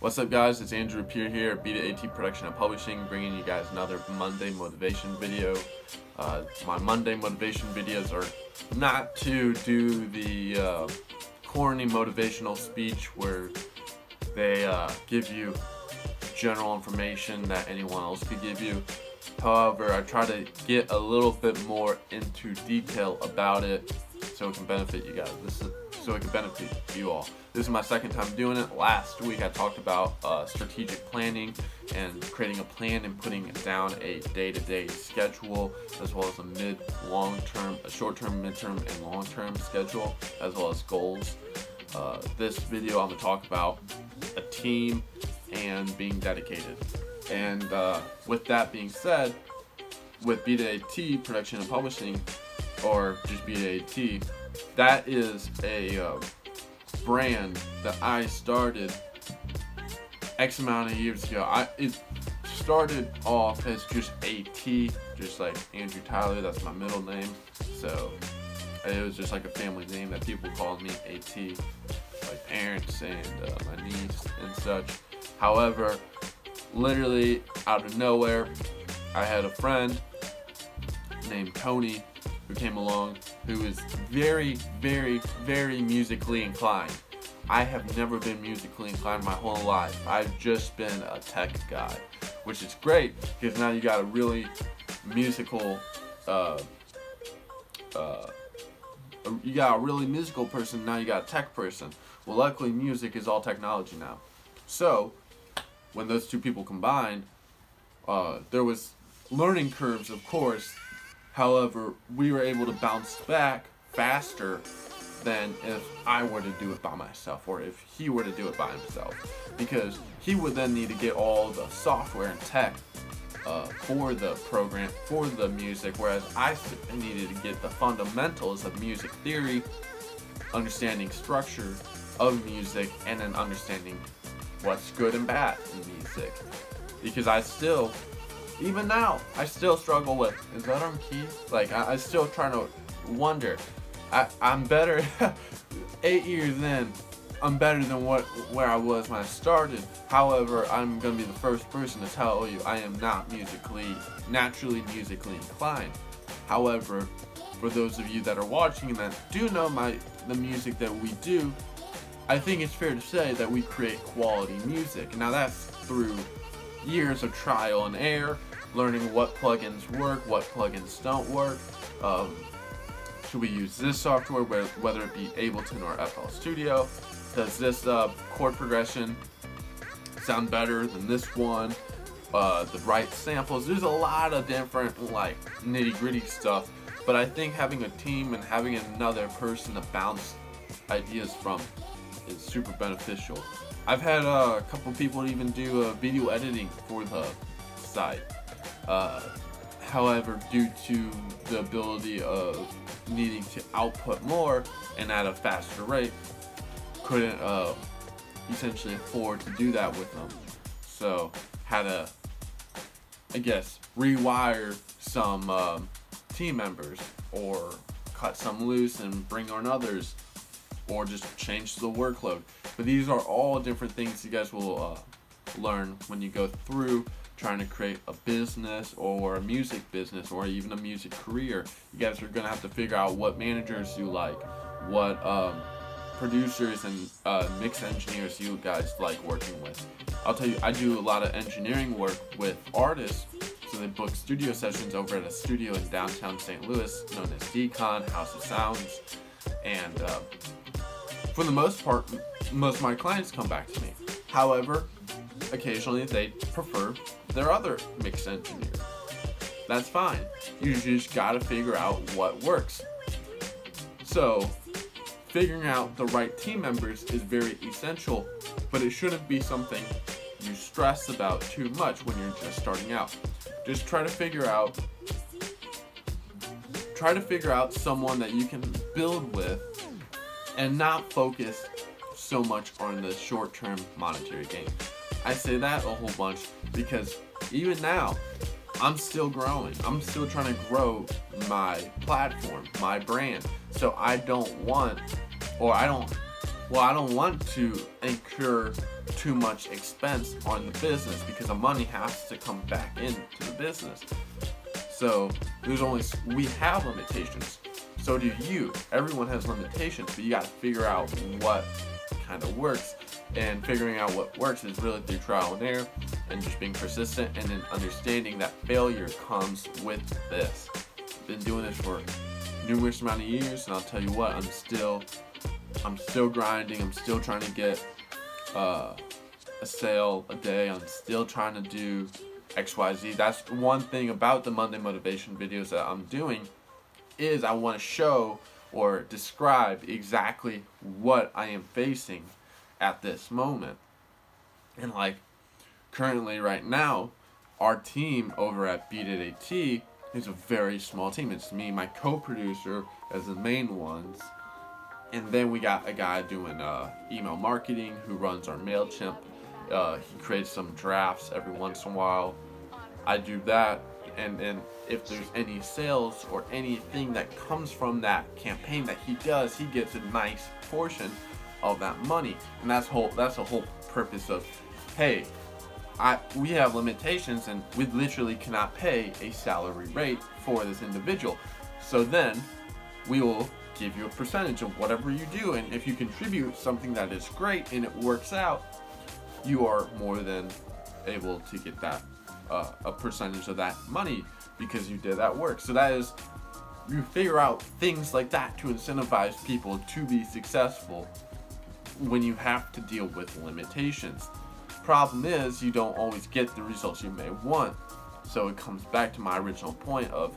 What's up, guys? It's Andrew Peer here at Beat It AT Production and Publishing, bringing you guys another Monday motivation video. My Monday motivation videos are not to do the corny motivational speech where they give you general information that anyone else could give you. However, I try to get a little bit more into detail about it so it can benefit you guys. So it can benefit you all. This is my second time doing it. Last week I talked about strategic planning and creating a plan and putting down a day-to-day schedule, as well as a short-term, mid-term, and long-term schedule, as well as goals. This video I'm going to talk about a team and being dedicated. And with that being said, with Beat It AT Production and Publishing, or just Beat It AT, that is a brand that I started X amount of years ago. It started off as just AT, just like Andrew Tyler. That's my middle name, so it was just like a family name that people called me AT, like parents and my niece and such. However, literally out of nowhere, I had a friend named Tony who came along, who is very, very, very musically inclined. I have never been musically inclined my whole life. I've just been a tech guy, which is great because now you got a really musical, you got a really musical person. Now you got a tech person. Well, luckily music is all technology now. So when those two people combined, there was learning curves, of course. However, we were able to bounce back faster than if I were to do it by myself, or if he were to do it by himself, because he would then need to get all the software and tech for the program, for the music, whereas I needed to get the fundamentals of music theory, understanding structure of music, and then understanding what's good and bad in music. Because even now, I still struggle with, is that on key? Like, I still trying to wonder. I'm better, 8 years in, I'm better than where I was when I started. However, I'm going to be the first person to tell you I am not naturally musically inclined. However, for those of you that are watching that do know the music that we do, I think it's fair to say that we create quality music. Now that's through years of trial and error, learning what plugins work, what plugins don't work. Should we use this software, whether it be Ableton or FL Studio? Does this chord progression sound better than this one? The right samples. There's a lot of different like nitty-gritty stuff, but I think having a team and having another person to bounce ideas from is super beneficial. I've had a couple people even do video editing for the site. However, due to the ability of needing to output more and at a faster rate, couldn't essentially afford to do that with them. So had to, I guess, rewire some team members, or cut some loose and bring on others, or just change the workload. But these are all different things you guys will learn when you go through trying to create a business, or a music business, or even a music career. You guys are gonna have to figure out what managers you like, what producers and mix engineers you guys like working with. I'll tell you, I do a lot of engineering work with artists, so they book studio sessions over at a studio in downtown St. Louis known as Decon, House of Sounds, and for the most part, most of my clients come back to me. However, occasionally they prefer their other mix engineer. That's fine. You just gotta figure out what works. So, figuring out the right team members is very essential, but it shouldn't be something you stress about too much when you're just starting out. Just try to figure out someone that you can build with and not focus so much on the short-term monetary gain. I say that a whole bunch because even now, I'm still growing. I'm still trying to grow my platform, my brand. So I don't want to incur too much expense on the business, because the money has to come back into the business. So we have limitations. So do you. Everyone has limitations, but you got to figure out what kind of works. And figuring out what works is really through trial and error, and just being persistent, and then understanding that failure comes with this. I've been doing this for numerous amount of years, and I'll tell you what, I'm still grinding. I'm still trying to get a sale a day. I'm still trying to do XYZ. That's one thing about the Monday motivation videos that I'm doing, is I want to show or describe exactly what I am facing at this moment. And like currently right now, our team over at Beat It AT is a very small team. It's me, my co-producer as the main ones, and then we got a guy doing email marketing who runs our MailChimp. He creates some drafts every once in a while. I do that, and if there's any sales or anything that comes from that campaign that he does, he gets a nice portion of that money. And that's the whole purpose of, hey, we have limitations, and we literally cannot pay a salary rate for this individual. So then we will give you a percentage of whatever you do, and if you contribute something that is great and it works out, you are more than able to get that a percentage of that money because you did that work. So that is, you figure out things like that to incentivize people to be successful when you have to deal with limitations. Problem is, you don't always get the results you may want. So it comes back to my original point of,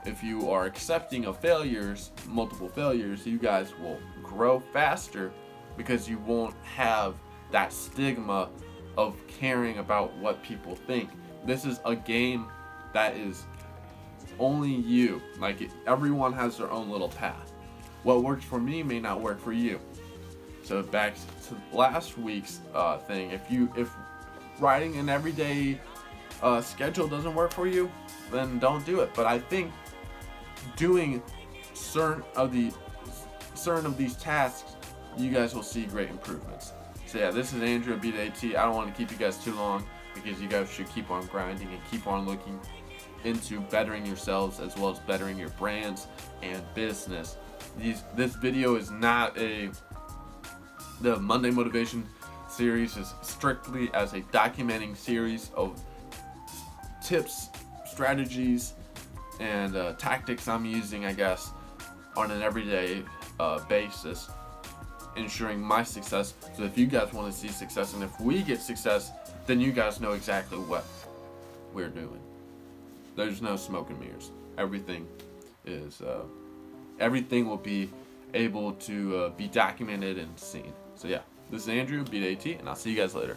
if you are accepting of failures, multiple failures, you guys will grow faster because you won't have that stigma of caring about what people think. This is a game that is only you. Like, everyone has their own little path. What works for me may not work for you. So back to last week's thing, if writing an everyday schedule doesn't work for you, then don't do it. But I think doing certain of these tasks, you guys will see great improvements. So yeah, this is Andrew at Beat It AT. I don't want to keep you guys too long, because you guys should keep on grinding and keep on looking into bettering yourselves as well as bettering your brands and business. This video is not the Monday Motivation series is strictly as a documenting series of tips, strategies, and tactics I'm using, I guess, on an everyday basis, ensuring my success. So if you guys want to see success, and if we get success, then you guys know exactly what we're doing. There's no smoke and mirrors. Everything will be able to be documented and seen. So yeah, this is Andrew, Beat It AT, and I'll see you guys later.